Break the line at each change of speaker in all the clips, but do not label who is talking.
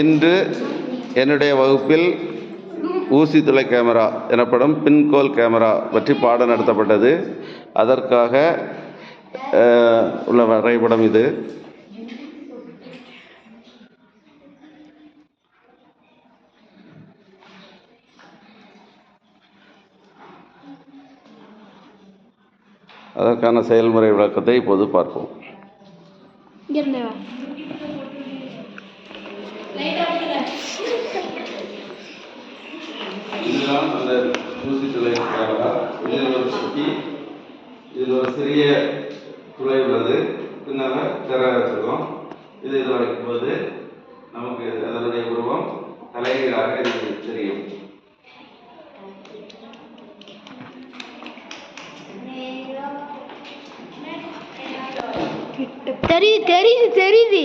இன்று என்னுடைய வகுப்பில் ஊசி துளை கேமரா எனப்படும் பின்கோல் கேமரா பற்றி பாடம் நடத்தப்பட்டது. அதற்காக உள்ள வரைபடம் இது. அதற்கான செயல்முறை விளக்கத்தை இப்போது பார்ப்போம். இதுதான் அந்த ஊசி துளை கேமரா. இதில் ஒரு சுற்றி, இதில் ஒரு சிறிய துளை உள்ளது. பின்னால் திரை வச்சிருக்கோம். இதில் வைக்கும்போது நமக்கு அதனுடைய உருவம் தலைகீழாக தெரியும்.
தெரியுது.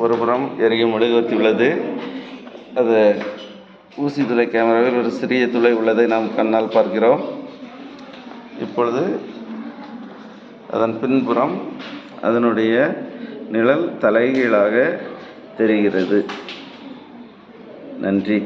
ஒரு புறம் எரியும் மெழுகுவர்த்தி உள்ளது. அது ஊசி துளை கேமராவில் ஒரு சிறிய துளை உள்ளதை நாம் கண்ணால் பார்க்கிறோம். இப்பொழுது அதன் பின்புறம் அதனுடைய நிழல் தலைகீழாக தெரிகிறது. நன்றி.